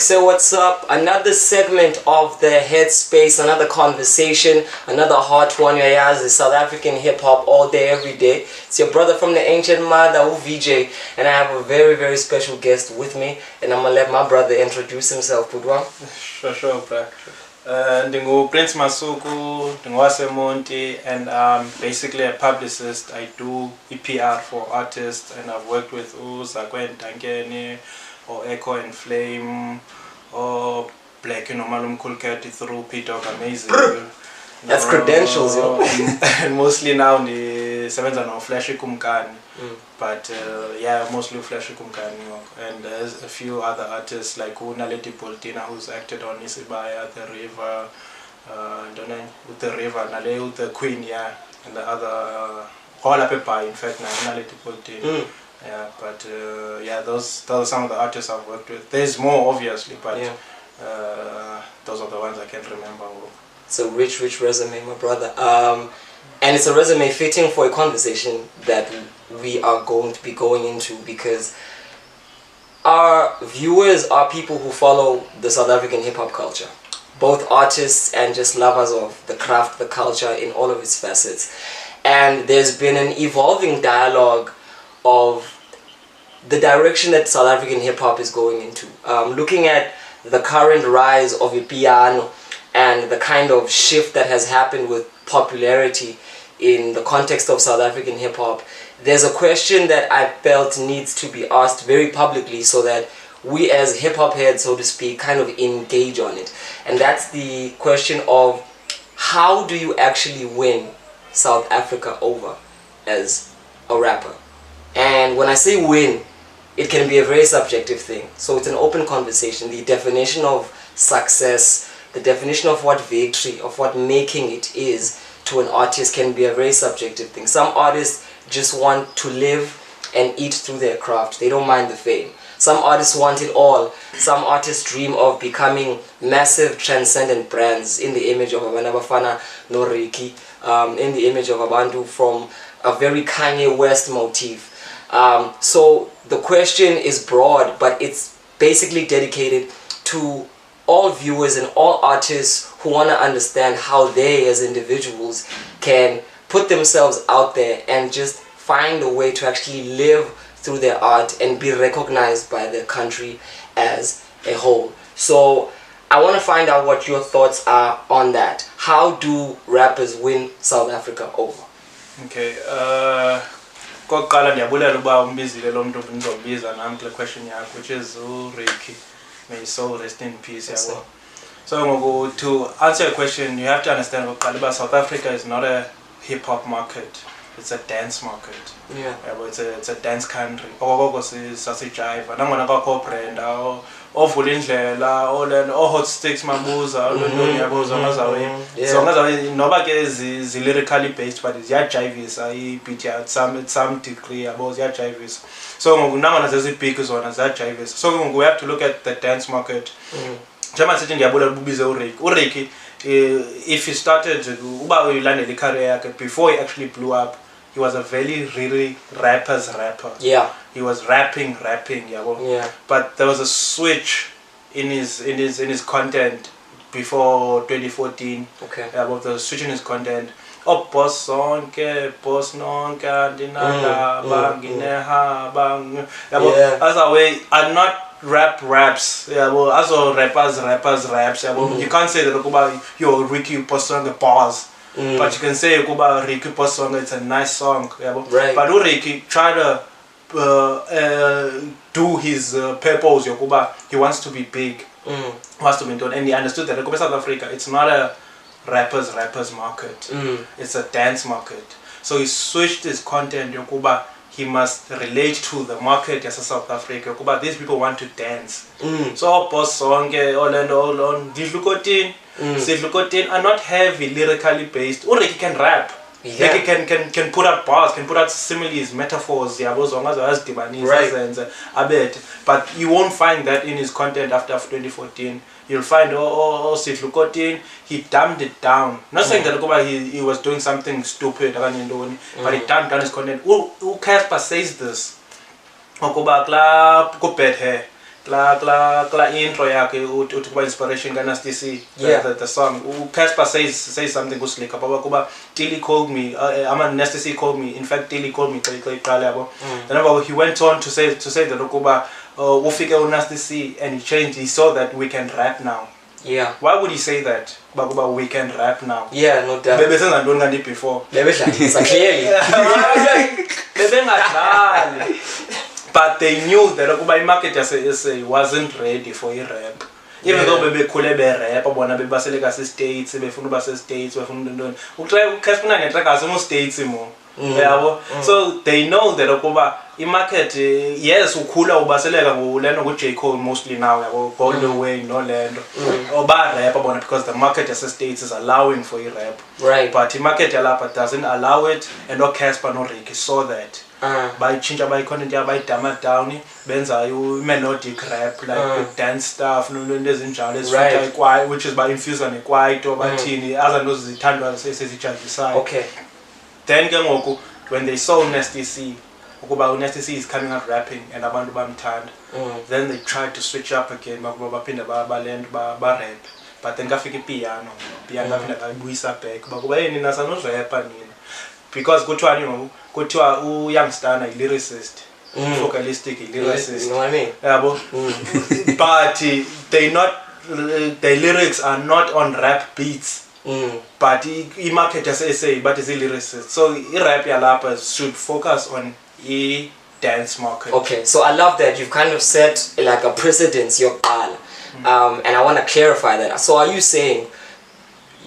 Magic. So what's up? Another segment of the Headspace, another conversation, another hot one. The South African hip hop all day, every day. It's your brother from the ancient mother, VJ, and I have a very, very special guest with me, and I'm gonna let my brother introduce himself. Pudwa. Sure, bro. Prince Masuku, Monte, and I'm basically a publicist. I do EPR for artists, and I've worked with Zakwen Tankeni, or Echo and Flame, or Black Malum Kulkati through Peter Amazing. That's credentials, yo. And mostly now the sevens are now Flashy Kumkani. But yeah, mostly Flashy Kumkani. And there's a few other artists like Unaleti Poltina, who's acted on Isibaya, The River, don't know, with The River, Nale, with The Queen, yeah, and the other Hola Pepa, in fact, Unaleti Poltina. Yeah, but yeah, those are some of the artists I've worked with. There's more, obviously, but yeah. Those are the ones I can remember. It's a rich resume, my brother. And it's a resume fitting for a conversation that we are going to be going into, because our viewers are people who follow the South African hip-hop culture. Both artists and just lovers of the craft, the culture in all of its facets. And there's been an evolving dialogue of the direction that South African hip-hop is going into. Looking at the current rise of a piano and the kind of shift that has happened with popularity in the context of South African hip-hop, there's a question that I felt needs to be asked very publicly so that we as hip-hop heads, so to speak, kind of engage on it. And that's the question of, how do you actually win South Africa over as a rapper? And when I say win, it can be a very subjective thing. So it's an open conversation. The definition of success, the definition of what victory, of what making it is to an artist can be a very subjective thing. Some artists just want to live and eat through their craft. They don't mind the fame. Some artists want it all. Some artists dream of becoming massive, transcendent brands in the image of Abana Bafana Noriki, in the image of Abantu from a very Kanye West motif. So the question is broad, but it's basically dedicated to all viewers and all artists who want to understand how they as individuals can put themselves out there and just find a way to actually live through their art and be recognized by the country as a whole. So I want to find out what your thoughts are on that. How do rappers win South Africa over? Okay, kokuqala ndiyabulela uba umbizile lo mntu benizombiza nami kule question yakho, which is Ricky. May his soul rest in peace. Yes, so to answer your question, you have to understand that South Africa is not a hip hop market. It's a dance market. Yeah. It's a dance country. Sasijiva. Nangona kwakho Brenda, ovula indlela, o hot sticks mabuza, yabuza ngazawe. So ngazawe noba ke lyrically based, but ziyajivisa ibeat ya some degree yabo ziyajivisa. So nangona zezibig zona ziyajivisa. So we have to look at the dance market. Njema sithi ndiyabulela ububize uRicky. If he started uba uyilandela career yakhe, before he actually blew up, he was a really rapper. Yeah. He was rapping, yabo. Yeah. But there was a switch in his content before 2014. Okay. About the switch in his content. Oh, boss nonke andinala bangineha bang. As a way, I'm not raps. As a rappers raps. You can't say that yo Ricky post on the bars. But you can say Ricky post song, it's a nice song. Right. But Ricky try to do his purpose. He wants to be big. Wants to be done, and he understood that South Africa, it's not a rappers market. It's a dance market. So he switched his content. He must relate to the market as South Africa. These people want to dance. So boss song all Sidlukotin are not heavy lyrically based. Or he can rap. Yeah. Like he can put out bars, can put out similes, metaphors, right. But you won't find that in his content after 2014. You'll find Sidlukotin, he dumbed it down. Not saying that he was doing something stupid, but he dumbed down his content. Who Casper says this? Bad hair. kla intro yakhe uthi kuba inspiration kaNasty C, the song Casper says something kuslick kuba Tilly called me Nasty C called me, in fact Tilly called me xa iqala yabo. Then he went on to say that ukuba ufike uNasty C and he saw that we can rap now. Yeah. Why would he say that? Bakuba we can rap now. Yeah, no doubt. Bebe senza ntoni kanti before. Bebe clearly. Bebe ngadlali. But they knew that ukuba imarket yase wasn't ready for rap. Even though bebekhule berap bona bebaseleka se-States befuna uba se-States befuna ntoni. Uxhespuna ngetrack asemo-States mo. Yabo. So they know that ukuba imarket yes ukhula ubaseleka ngolento ku-J Cole mostly now yabo, all the way no lento oba rap bona because the market yase-States is allowing for rap. Right. But imarket yalapha doesn't allow it, and Casper no Ricky saw that. Bayichintsha bayi-content yabo bayidama down benza melodic rap like dance stuff nonto ezinjalo ezifika ikwaito, which is by-infuse nekwaito bathini azanto zithandwa sezijajisayo. Okay. Then ke ngoku when they saw Nasty C ukuba Nasty C is coming out rapping and abantu bamthanda, then they tried to switch up again bakuba baphinde balento ba-rap, but then kafika ipiano kaphinda kabuyisa back bakuba nina sanozrapa nina because kuthiwa uyoungster yi-lyricist, vocalistic yi-lyricist. You know what I mean? Yabo. But the lyrics are not on rap beats. But i-market yase-SA but is a-lyricist, so i-rap yalapha should focus on dance market. Okay, so I love that you've kind of set like a precedence yokuqala, and I want to clarify that. So are you saying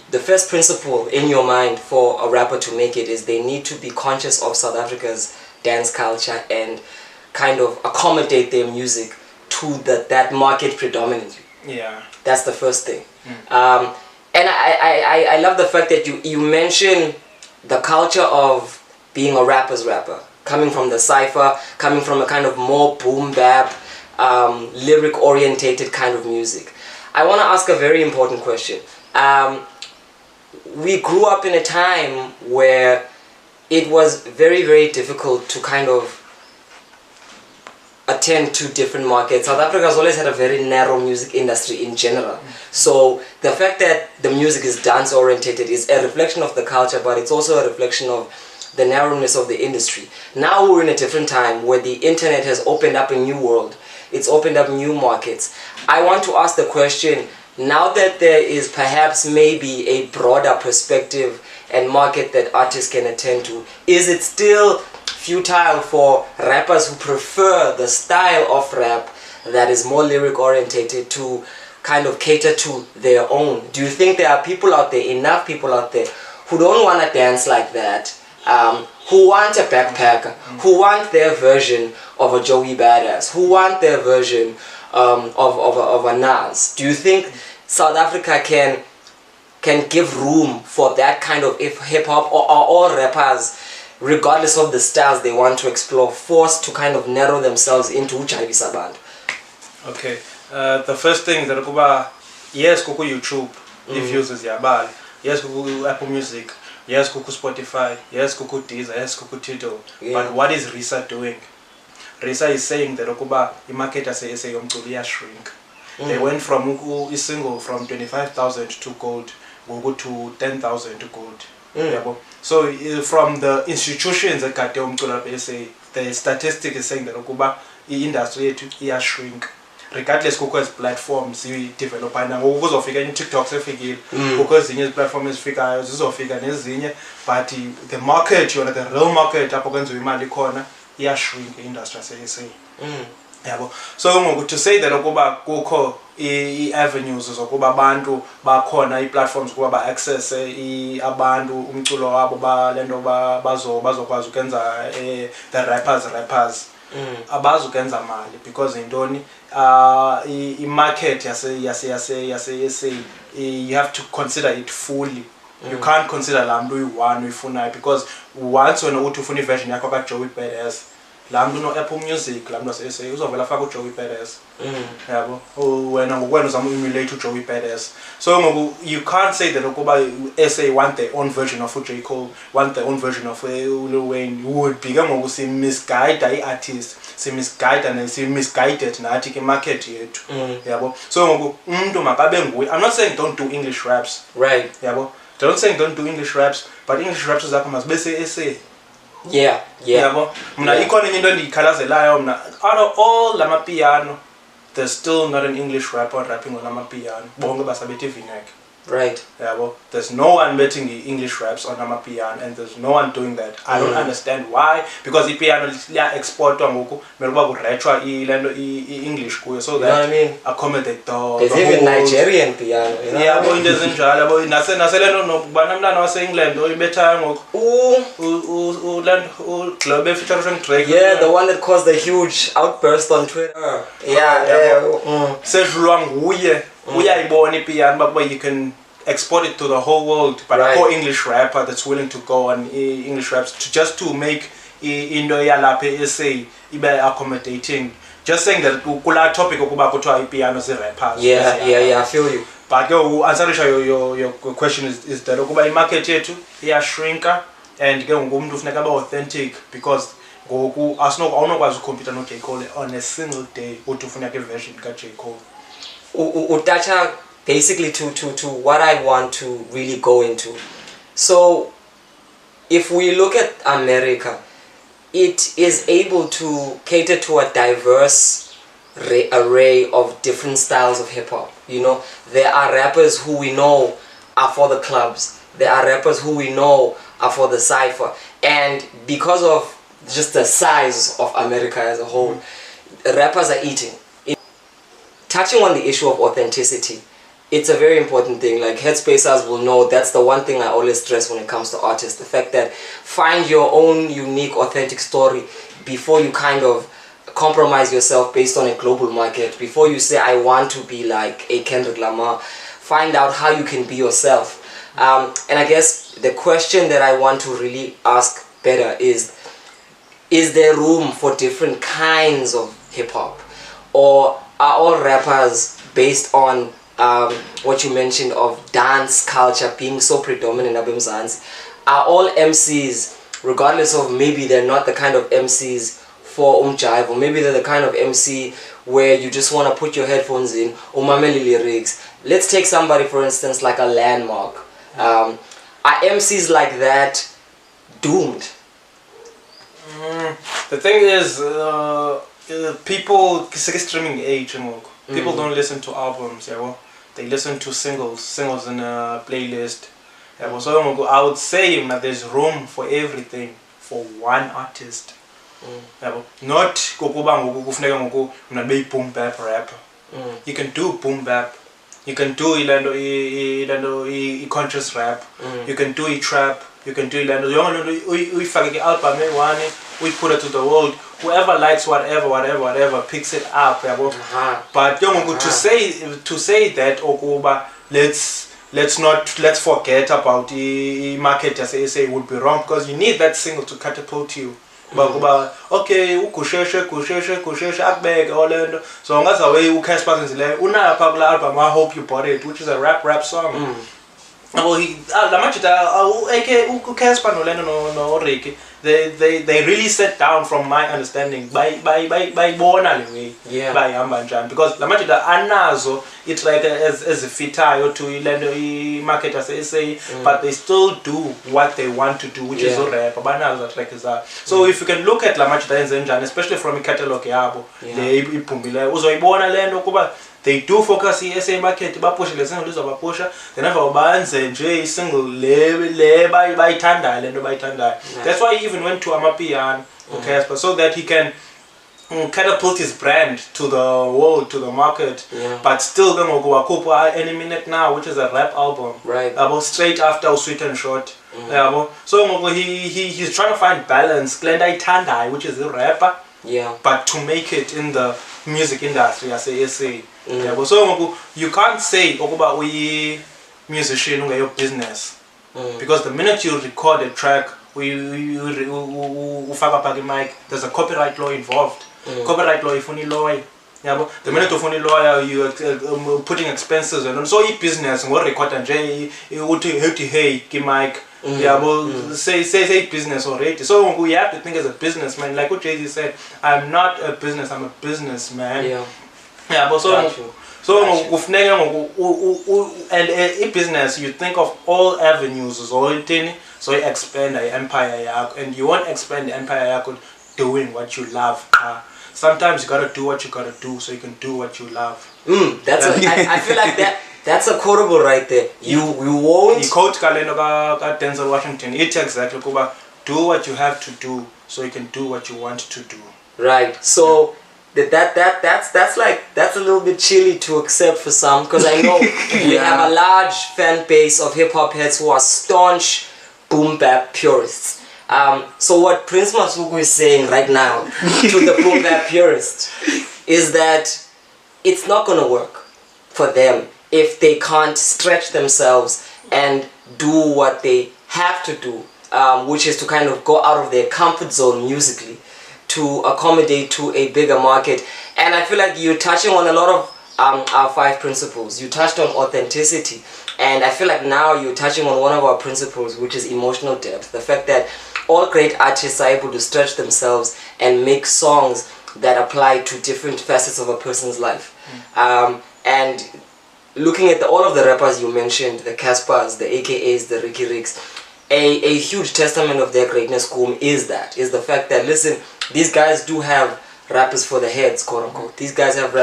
the first principle in your mind for a rapper to make it is they need to be conscious of South Africa's dance culture and kind of accommodate their music to that market predominantly? Yeah, that's the first thing. And I love the fact that you mention the culture of being a rapper's rapper, coming from the cypher, coming from a kind of more boom bap, lyric orientated kind of music. I want to ask a very important question. We grew up in a time where it was very, very difficult to kind of attend to different markets. South Africa has always had a very narrow music industry in general. So the fact that the music is dance orientated is a reflection of the culture, but it's also a reflection of the narrowness of the industry. Now we're in a different time where the internet has opened up a new world. It's opened up new markets. I want to ask the question, now that there is perhaps maybe a broader perspective and market that artists can attend to, is it still futile for rappers who prefer the style of rap that is more lyric orientated to kind of cater to their own? Do you think there are people out there, enough people out there, who don't want to dance like that, who want a backpacker, who want their version of a Joey Badass, who want their version of a Nas? Do you think South Africa can give room for that kind of hip-hop, or are all rappers, regardless of the styles they want to explore, forced to kind of narrow themselves into ujayivisa abantu? Okay, the first thing that kuba, yes kuku YouTube views is yabali, yes kuku Apple Music, yes kuku Spotify, yes kuku Deezer, yes kuku Tidal. But what is Risa doing? Risa is saying that ukuba imarket yase yomculo iyashrink. They went from a single from 25,000 to gold, to 10,000 to gold. So from the institutions that got the statistic is saying that ukuba the industry shrink. Regardless kuko platforms you develop and ukuzofika in TikTok sefikile because zinye platforms ezifikayo zizofika nezinye, but the market, the real market apho kwenziwa imali khona shrink industry sase. Yabo. So to say that ukuba kukho avenues zokuba abantu bakhona platforms kuba ba-access abantu umculo wabo balento bazokwazi ukwenza the rappers abazukenza mali because intoni i-market yase you have to consider it fully. You can't consider la mntu uyi-one uyifunayo because once wena uthi ufuna iversion yakho ka Joey Badass la mntu no-Apple Music la mntu wase-SA uzovela afaka uJoey Badass yabo wena ngokwena uzama emulate uJoey Badass. So ngoku you can't say that ukuba SA want their own version of J. Cole, want their own version of Lil Wayne. Would be ke ngoku si misguide i-artist, si misguide and si misguided nathi ke market yethu yabo. So ngoku umuntu makabe nguye. I'm not saying don't do English raps, right, yabo. Don't say don't do English raps, but English raps zakho must be SA. Yeah. Yabo. Mna ikhona into endiyikhalazelayo mna. Out of all lama piano, there's still not an English rapper rapping on lama piano. Bonke basabethi V-neck. Right. Yabo. There's no one betting English raps on lama piano, and there's no one doing that. I don't understand why, because the piano liya exportwa ngoku meluba kurechwa English kuyo, so that, you know what I mean, accommodate the there's even Nigerian piano, you know. Yabo into ezinjalo yabo naselento nokubana umntana wase-England oyibethayo ngoku Globe featuring Drake. Yeah, the one that caused a huge outburst on Twitter. Sedlulwa nguye uyayibona ipiano but you can export it to the whole world, but a core English rapper that's willing to go on English raps to make into yalapha essay ibe accommodating. Just saying that kula topic okuba kuthiwa ipiano rappers. Yeah, I feel you. But answerisha your question is that okuba imarket yethu iyashrinka, and ke ngumuntu ufuneka abe authentic, because ngoku awunokwazi ukhompyutha no J. Cole on a single day uthi ufuneka version ka J. Cole. Utacha basically to what I want to really go into. So if we look at America, it is able to cater to a diverse array of different styles of hip-hop. You know, there are rappers who we know are for the clubs. There are rappers who we know are for the cypher. And because of just the size of America as a whole, rappers are eating. Touching on the issue of authenticity, it's a very important thing. Like Headspacers will know, that's the one thing I always stress when it comes to artists. The fact that find your own unique, authentic story before you kind of compromise yourself based on a global market. Before you say, I want to be like a Kendrick Lamar, find out how you can be yourself. And I guess the question that I want to really ask better is there room for different kinds of hip-hop? Or are all rappers based on what you mentioned of dance culture being so predominant in Mzansi? Are all MCs, regardless of maybe they're not the kind of MCs for jive, or maybe they're the kind of MC where you just want to put your headphones in, umameli lyrics. Let's take somebody, for instance, like a Landmark. Are MCs like that doomed? The thing is, people, streaming age, people don't listen to albums, they listen to singles in a playlist. So I would say that there's room for everything for one artist. Not boom bap rapper. You can do boom bap. You can do conscious rap. You can do trap. You can do we album we put it to the world. Whoever likes whatever picks it up. But to say that okuba let's forget about the market as I say would be wrong, because you need that single to catapult you. Okay, ukusheshe akbeke olento so ngaza we uCasper nzile una pabla album I Hope You Bought It, which is a rap song. La machita uCasper nolento no Ricky, they really sat down, from my understanding, by bona lewe by Ambanjan, because la machita anazo it's like as a fitayo to ilendo market as say, but they still do what they want to do, which is rap banazo track is that. So if you can look at la machita enzenjani, especially from the catalog yabo le iphumile uzoyibona lento kuba they do focus SA market, bapush le single uzobapusha, then never banze nje single le bayithanda lento bayithanda. That's why he even went to Amapiano Casper, so that he can catapult his brand to the world, to the market. But still any minute now, which is a rap album, about straight after Sweet and Short. So he's trying to find balance. Glenda Tandai, which is a rapper, but to make it in the music industry as a SA. So you can't say we musician your business, because the minute you record a track ufaka phaka mic, there's a copyright law involved. Copyright law ifuna lawyer. Yeah, the minute of only lawyer, you are putting expenses and so business and what record and Jay, hey, mic. Yeah, well, say business already. So we have to think as a businessman, like what Jay-Z said. I'm not a business, I'm a businessman. Yeah, but and in business, you think of all avenues, so you expand the empire, and you won't expand the empire doing what you love. Sometimes you gotta do what you gotta do so you can do what you love. I feel like that's a quotable right there. You won't. You quote Denzel Washington. It's exactly do what you have to do so you can do what you want to do. Right. So that's a little bit chilly to accept for some, because I know we have a large fan base of hip hop heads who are staunch boom bap purists. So what Prince Masuku is saying right now to the boom bap purist is that it's not gonna work for them if they can't stretch themselves and do what they have to do, which is to kind of go out of their comfort zone musically to accommodate to a bigger market. And I feel like you're touching on a lot of our 5 principles. You touched on authenticity, and I feel like now you're touching on one of our principles, which is emotional depth. The fact that all great artists are able to stretch themselves and make songs that apply to different facets of a person's life. And looking at all of the rappers you mentioned, the Caspers, the AKAs, the Ricky Ricks, a huge testament of their greatness, is the fact that, listen, these guys do have rappers for the heads, quote unquote. These guys have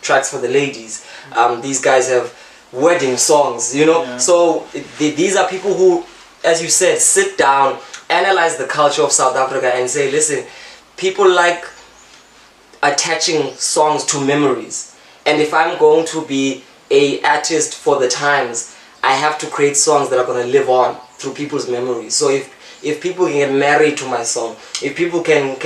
tracks for the ladies. These guys have wedding songs, you know. So these are people who, as you said, sit down, analyze the culture of South Africa and say, listen, people like attaching songs to memories. And if I'm going to be an artist for the times, I have to create songs that are going to live on through people's memories. So if people can get married to my song, if people can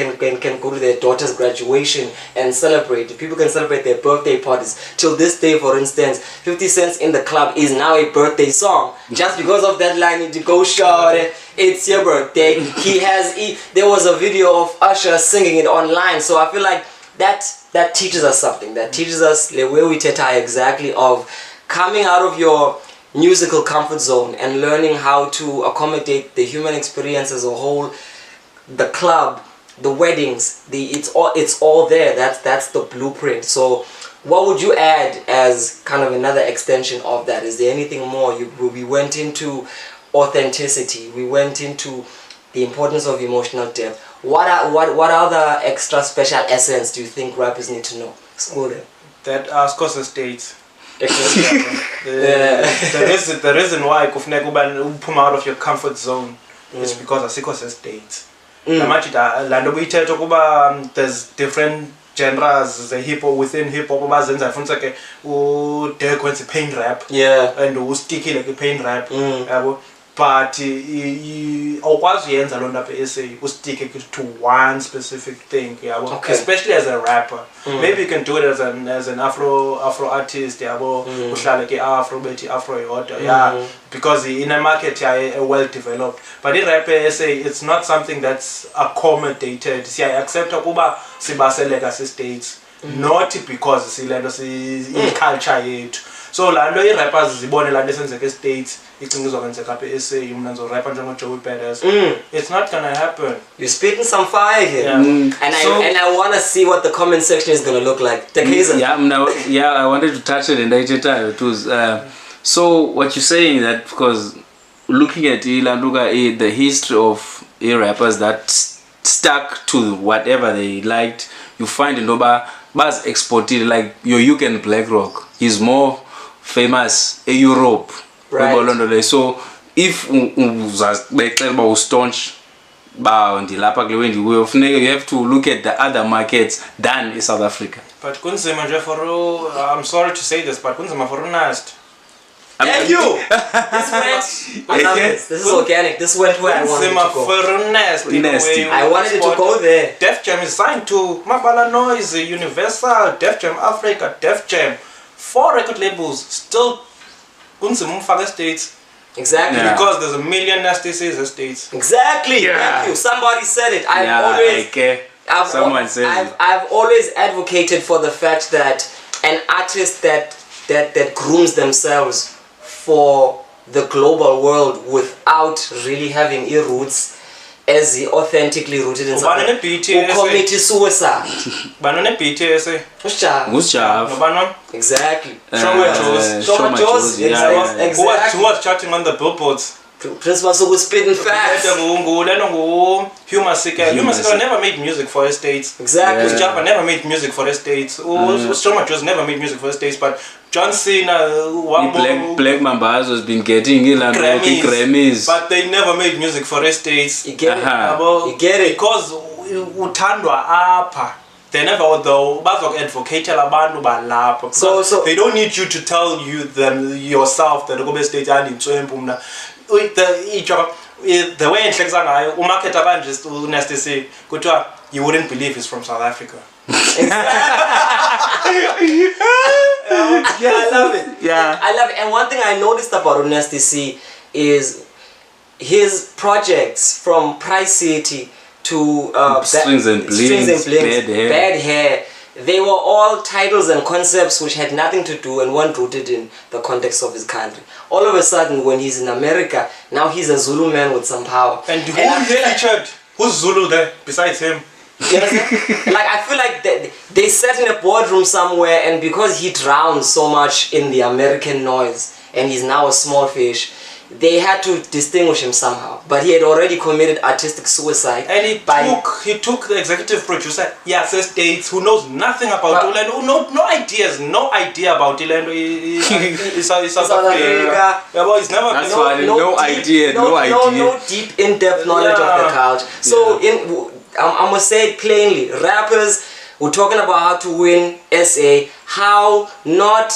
go to their daughter's graduation and celebrate, if people can celebrate their birthday parties, till this day, for instance, 50 Cent in the Club is now a birthday song. Just because of that line, you go shout it, it's your birthday. There was a video of Usher singing it online. So I feel like that teaches us something. That teaches us the way we teta exactly of coming out of your musical comfort zone and learning how to accommodate the human experience as a whole, the club, the weddings, it's all there. That's the blueprint. So what would you add as kind of another extension of that? Is there anything more? We went into authenticity, we went into the importance of emotional depth. What other extra special essence do you think rappers need to know? That Scott states. The reason why you come out of your comfort zone is because asikho states. There's different genres hip hop within hip hop bazenza futhi ke udekwenza pain rap and usticky like pain rap yabo, but awukwazi uyenza lo nto essay ustick to one specific thing yabo, especially as a rapper. Maybe you can do it as an afro artist yabo, uhlale ke afro bethi afro yodwa because in a market well developed, but in rap essay it's not something that's accommodated. Siya accept ukuba sibaseleka si states, not because silento si culture yethu. So la nto i-rappers zibone la nto esenzeka e-states icinga izokwenzeka apha e-SA mna ndizorapha njengoJoey Badass. It's not gonna happen. You're spitting some fire here. And I want to see what the comment section is gonna look like. I wanted to touch it and it was so what you're saying, that because looking at the history of rappers that stuck to whatever they liked, you find Ndoba Baz exported, like your UK Black Rock. He's more famous in Europe. Right. So if you staunch you have to look at the other markets than in South Africa. But I'm sorry to say this, but nasty. Thank you. This is organic. This went where I wanted to go. Nasty. I wanted it to go there. Def Jam is signed to Mabala Noise, Universal, Def Jam Africa, Def Jam. 4 record labels still Kunzima States. Exactly. Yeah. Because there's a million Nasty C's estates. Exactly. Yeah. Thank you. Somebody said it. Someone says it. I've always advocated for the fact that an artist that grooms themselves for the global world without really having roots as the authentically rooted in something who commit suicide. Banana BTS. Gustav. Exactly. Shoma Joes. Exactly. Who was charting on the billboards? Prince Masuku spitting fast. Humasika never made music for estates. Exactly. Java never made music for estates. Shoma Joes never made music for estates, but John Cena, Black Mambas has been getting Grammys. But they never made music for estates. You get it? You get it? Because uthandwa apha. They never advocate abantu balapha. So they don't need you to tell them yourself that Gobe State and in the way in market Nasty C, you wouldn't believe he's from South Africa. I love it. Yeah. I love it. And one thing I noticed about Nasty C is his projects from Price City to Strings and Blings, Bad Hair. They were all titles and concepts which had nothing to do and weren't rooted in the context of his country. All of a sudden, when he's in America, now he's a Zulu man with some power. And who he featured? Who's Zulu there besides him? You understand? Like, I feel like they sat in a boardroom somewhere, and because he drowned so much in the American noise and he's now a small fish, they had to distinguish him somehow. But he had already committed artistic suicide. And he took the executive producer, States, who knows nothing about Orlando, no idea about Orlando. He's South Africa. Yeah, he's never That's funny. No idea. No deep in-depth knowledge of the culture. So I must say it plainly, rappers, we're talking about how to win SA, how not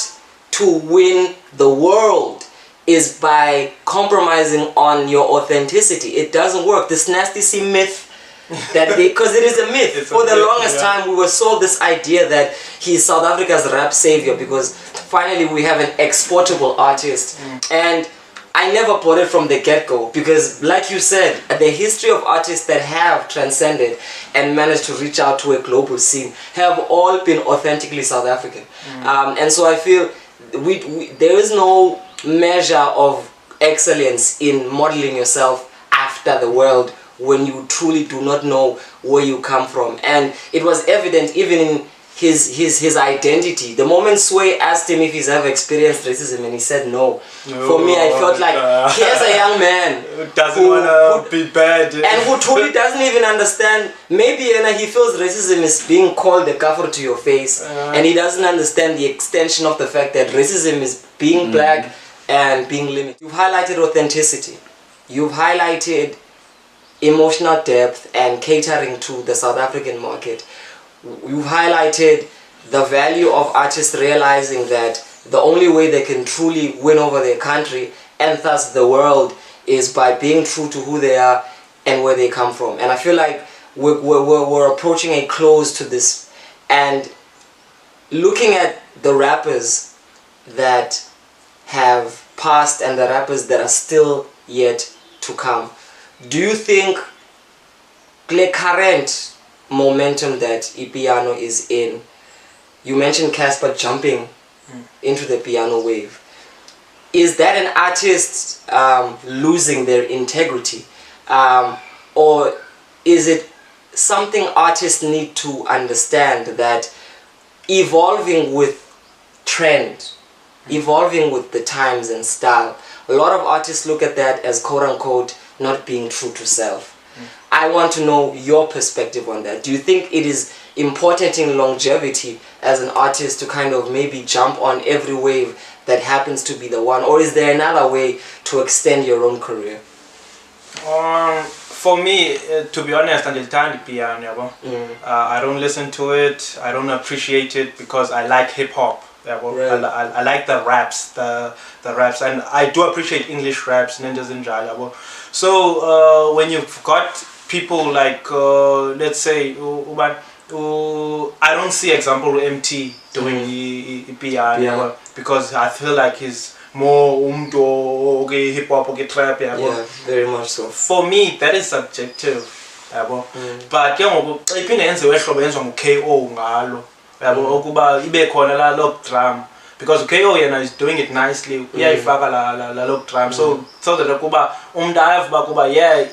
to win the world is by compromising on your authenticity. It doesn't work. This Nasty C myth, because it is a myth. For the longest time we were sold this idea that he's South Africa's rap savior because finally we have an exportable artist. And I never bought it from the get-go because, like you said, the history of artists that have transcended and managed to reach out to a global scene have all been authentically South African. And so I feel there is no measure of excellence in modeling yourself after the world when you truly do not know where you come from. And it was evident even in his identity. The moment Sway asked him if he's ever experienced racism and he said no. For me, I felt like here's a young man who doesn't want to be bad and who truly doesn't even understand. Maybe he feels racism is being called a kafir to your face, and he doesn't understand the extension of the fact that racism is being black and being limited. You've highlighted authenticity. You've highlighted emotional depth and catering to the South African market. You've highlighted the value of artists realizing that the only way they can truly win over their country and thus the world is by being true to who they are and where they come from. And I feel like we're approaching a close to this. And looking at the rappers that have passed and the rappers that are still yet to come, do you think the current momentum that Piano is in, you mentioned Casper jumping into the piano wave, is that an artist losing their integrity, or is it something artists need to understand, that evolving with trend, evolving with the times and style, a lot of artists look at that as quote-unquote not being true to self? I want to know your perspective on that. Do you think it is important in longevity as an artist to kind of maybe jump on every wave that happens to be the one, or is there another way to extend your own career? For me, to be honest, I don't listen to it. I don't appreciate it because I like hip hop. Right. I like the raps, the raps, and I do appreciate English raps, ninjas and jala. So when you've got people like, let's say, I don't see example MT doing piano because I feel like he's more okay hip hop okay trap Yeah, very much so. For me that is subjective yabo but ke ngoku xa iphinde yenziwe ehlobo yenziwa ngu-KO ngalo yabo ukuba ibe khona la lock drum because KO yena is doing it nicely uyayifaka la lock drum so that ukuba umuntu ayavuba kuba yeah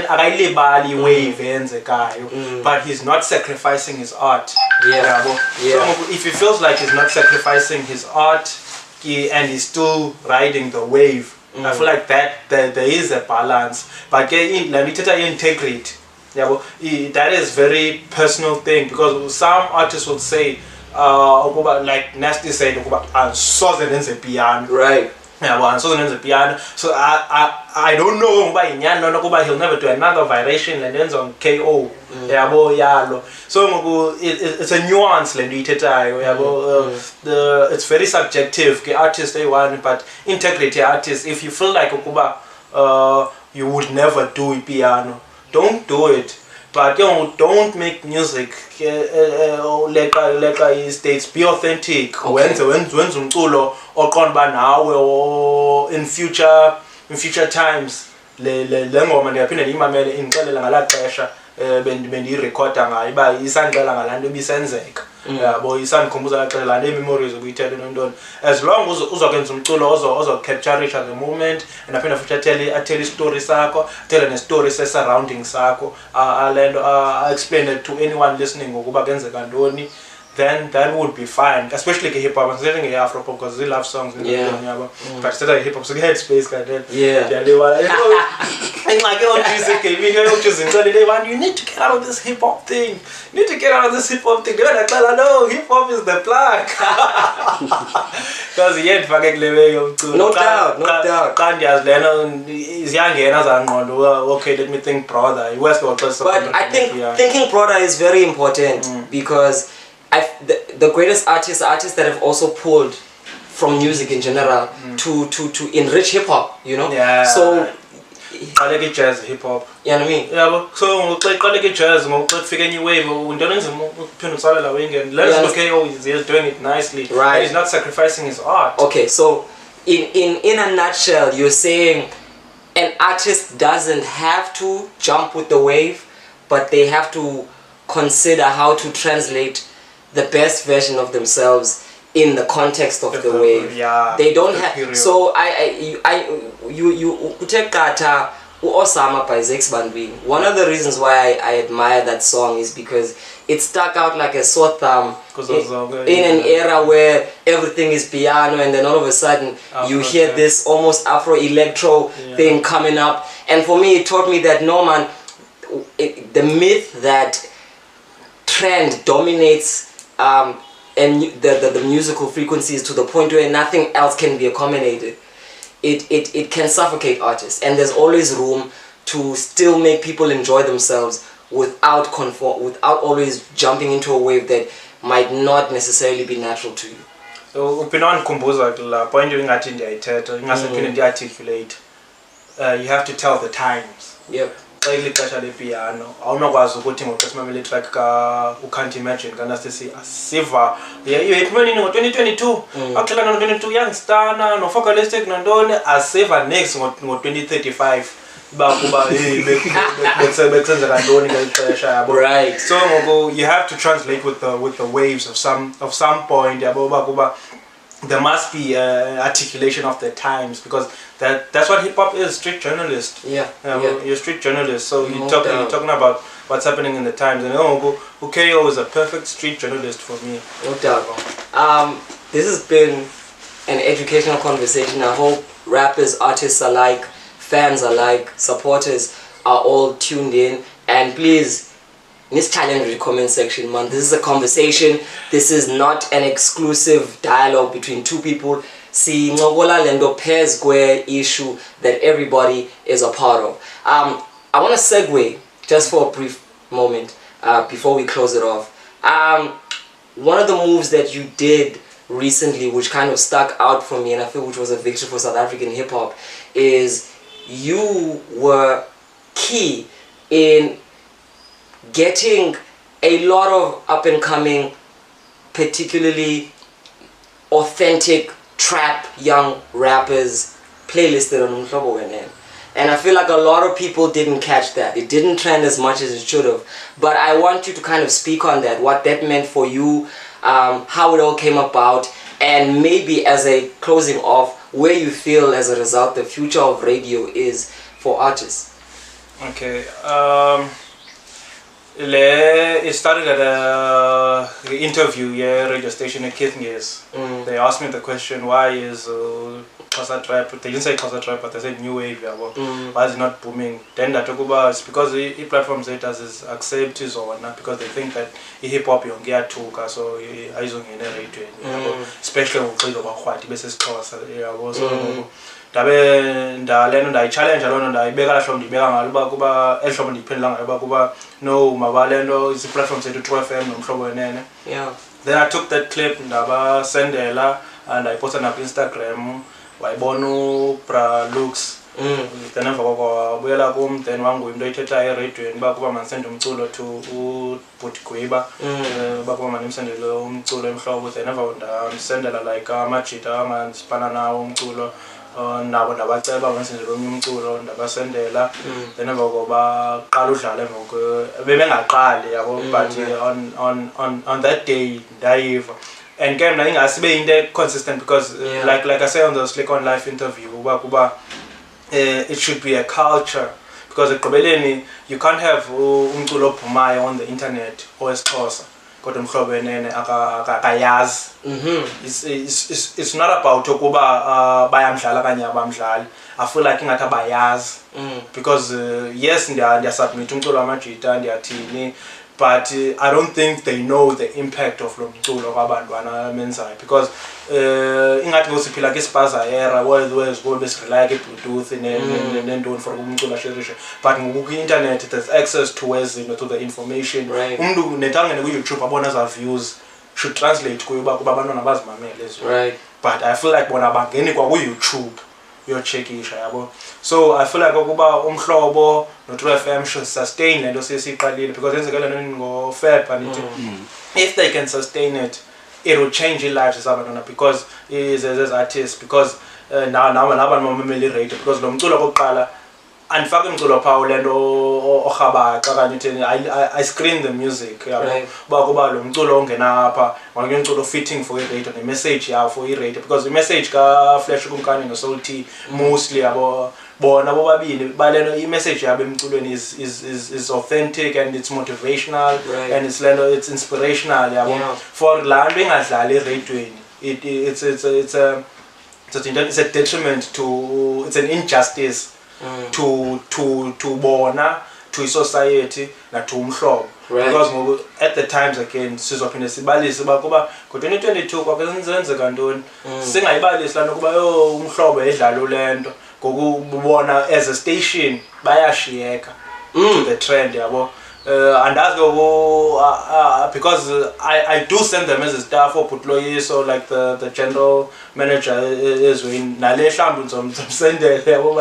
akayilibali wave eyenzekayo but he's not sacrificing his art yabo so if he feels like he's not sacrificing his art and he's still riding the wave I feel like that there is a balance but integrity yabo that is very personal thing because some artists would say like Nasty said ansoze nenze piano right yabo ansoze nenze piano so I don't know ngoba inyani lona kuba he'll never do another variation lenza on KO yabo yalo so ngoku it's a nuance lento ithethayo yabo it's very subjective ke artist one but integrity artist if you feel like ukuba you would never do piano don't do it but don't make music leqa states be authentic wenze umculo oqonda nawe in future times le ngoma ndiyaphinda ndiyimamele indixelela ngalaxesha bendiyirekhoda ngayo iba isandixela ngalanto ibisenzeka yabo isandikhumbuza laxesha lale memories obuyithethe nontoni as long uzokwenza umculo ozocapture the moment and aphinda futhi atele istory sakho atele nestory se-surrounding sakho alento explain it to anyone listening ngokuba kenzeka ntoni then that would be fine especially ke hip hop I'm saying Afro pop because they love songs but instead of hip hop so Headspace kind of and like on music you need to get out of this hip hop thing no hip hop is the plug because yet no doubt okay let me think brother but I think thinking brother is very important because the greatest artists are artists that have also pulled from music in general to enrich hip hop, you know. Yeah. So I like jazz, hip hop. You know what I mean? Yeah, but so I like jazz. I figure new wave. When doing some and let's look he's doing it nicely. Right. And he's not sacrificing his art. Okay, so in a nutshell, you're saying an artist doesn't have to jump with the wave, but they have to consider how to translate the best version of themselves in the context of the wave. Yeah, they don't have. So you take Kata Osama by Zex Bandwin. One of the reasons why I admire that song is because it stuck out like a sore thumb in an era where everything is piano and then all of a sudden you hear this almost Afro electro thing coming up, and for me it taught me that no man, the myth that trend dominates and the musical frequencies to the point where nothing else can be accommodated. It can suffocate artists, and there's always room to still make people enjoy themselves without always jumping into a wave that might not necessarily be natural to you. So upina kumbuza la point ingathi ndiyayithetha ingasephinde ndiarticulate. You have to tell the times. Yep. Xa ilixesha lepiano awunokwazi ukuthi ngoxa simamele track ka Can't Imagine kanasti siva iphuma nini ngo-2022 axela no-22 youngstana no-focalistic nantoni asiva next ngo-2035 kuba bekusenzeka ntoni ngelixesha yabo. Right. So ngoku you have to translate with the waves of some point yabo uba kuba there must be articulation of the times because that's what hip hop is, street journalist. Yeah. You're a street journalist, so you're talking about what's happening in the times, and KO is a perfect street journalist for me. No doubt. This has been an educational conversation. I hope rappers, artists alike, fans alike, supporters are all tuned in, and please. This challenge in the comment section, man. This is a conversation. This is not an exclusive dialogue between two people. See, Ngogola Lendo Pair Square issue that everybody is a part of. I want to segue just for a brief moment before we close it off. One of the moves that you did recently, which kind of stuck out for me, and I feel which was a victory for South African hip hop, is you were key in getting a lot of up-and-coming, particularly authentic trap young rappers playlisted on Umhlobo Wenene. And I feel like a lot of people didn't catch that. It didn't trend as much as it should have. But I want you to kind of speak on that, what that meant for you, how it all came about, and maybe as a closing off, where you feel as a result the future of radio is for artists. Okay. It started at a interview radio station at Kithnges. They asked me the question, why is Xhosa trap, they didn't say Xhosa trap, but they said new wave, why is it not booming? Then I talk about it's because the platforms it does accept is or not, because they think that hip hop yonke took, so ayizongena radio, especially uqilo bakhwathi bese Xhosa, so ndabe ndaleno ndayichallenge lona ndayibeka la hlobo ndibeka ngalo uba kuba ehlobo ndiphendula ngalo uba kuba no mabalento is platform sethu 2FM nomhlobo wenene. Yeah. Then I took that clip ndabasendela and I posted on Instagram. Wayibona bra looks. Then emva koko wabuyela kum then wangu into ithetha eradioweni uba kuba mandisende umculo to ubhuti Gwiba uba kuba mandimsendele umculo emhlobo. Then emva ndamsendela like amajita amandispana nawo umculo nabo ndabaceba mandisendele omnye umculo ndabasendela. Then emva koko baqala udlala emva koko bebengaqali yabo but on that day ndayiva. And game na ingasibe into consistent because like I say on the Slick on Life interview it should be a culture, because ekugqibeleni you can't have umculo ophumayo on the internet or esiXhosa kodwa umhlobo wenene akayazi. It's not about ukuba bayamdlala kanye abamdlali. I feel like ingathi abayazi because yes ndiyasubmit umculo wamajita ndiyathini, but I don't think they know the impact of lo mculo kwabantwana menzayo, because ingathi ngosiphila ke spaza era where besirely ke Bluetooth nentoni for umculo asherishe, but ngoku internet there's access to to the information. Umuntu netangene ku YouTube abona za views should translate kuyo uba kuba abantwana bazimamele ezo. Right. But I feel like bona bangeni kwa ku YouTube uyocheckisha yabo. So I feel like ukuba umhlobo no 2FM should sustain lento sesiqalile, because enzekela ngo Feb and if they can sustain it, it will change the lives of abantwana, because as artists, because now abantu mamameli radio, because lo mculo okokuqala andifake umculo pha lento orhabaxa kanye utheni I screen the music yabo ba kuba lo mculo ongena apha wake umculo fitting for i-radio ne message yawo for i-radio, because the message ka Flash Kumkani no Soul T mostly yabo bona bobabili baleno i-message yabo emculweni is authentic and it's motivational and it's inspirational yabo for la nto engadlali eradioweni. It's a detriment to, it's an injustice to bona, to society na to umhlobo, because at the times again sizophinde sibalise ba kuba ngo-2022 kwakenzeka ntoni singayibalisi lana kuba umhlobo edlala lento ngokubona as a station bayashiyeka to the trend yabo. And that's because I do send them as a staff or putloyi, so like the general manager is in nale hlambu ngizomsendele yabo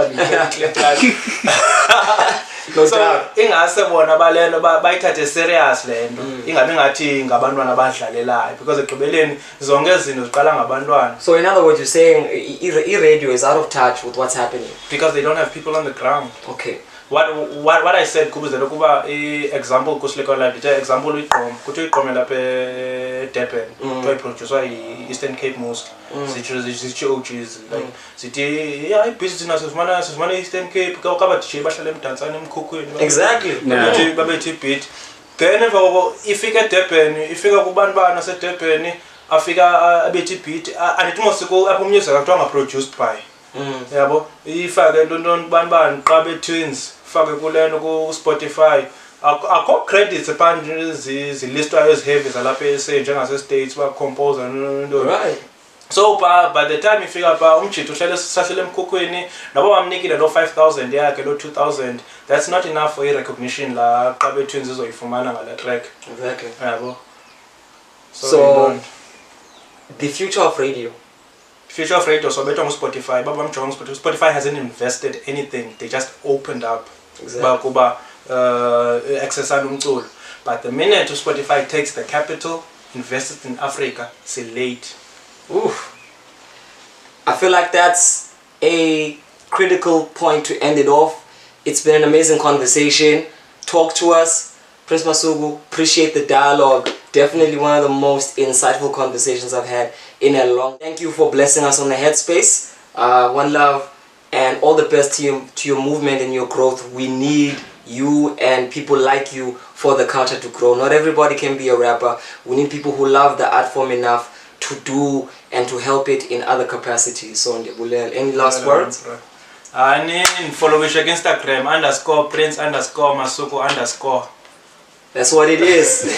so ingase bona balelo bayithathe serious lento ingabe ngathi ngabantwana abadlalelayo, because ekugqibeleni zonke izinto ziqala ngabantwana. So in other words, you're saying i-radio is out of touch with what's happening because they don't have people on the ground. Okay. What I said kubuzela kuba example kusileko la dita example uyiqom kuthi uyiqome lapha Durban to producer Eastern Cape most sithi OGs like sithi yeah business naso sifumana Eastern Cape ka DJ bahlala emdansana emkhukhweni exactly babethi beat. Then ifika Durban ifika kubantu bana se Durban afika abethi beat and mosiko apho music akuthiwa produced by yabo ifake ntoni banibani qabe twins fake kuleno ku Spotify akho credits phandle zilistwayo eziheavy zalapha njengase states ba composer right. So by the time ifika pa umjito uhlele emkhukhweni nabo bamnikile lo 5000 yakhe lo 2000, that's not enough for recognition la qabe twins izoyifumana ngala track. Exactly. Yabo. So the future of radio. Future of radio, so better on Spotify. Spotify hasn't invested anything. They just opened up. Exactly. Access umculo. But the minute Spotify takes the capital, invested in Africa, it's late. Oof. I feel like that's a critical point to end it off. It's been an amazing conversation. Talk to us, Prince Masuku. Appreciate the dialogue. Definitely one of the most insightful conversations I've had in a long. Thank you for blessing us on the Headspace. One love and all the best to your movement and your growth. We need you and people like you for the culture to grow. Not everybody can be a rapper. We need people who love the art form enough to do and to help it in other capacities. So any last words? I need follow me on Instagram _Prince_Masuku_. That's what it is.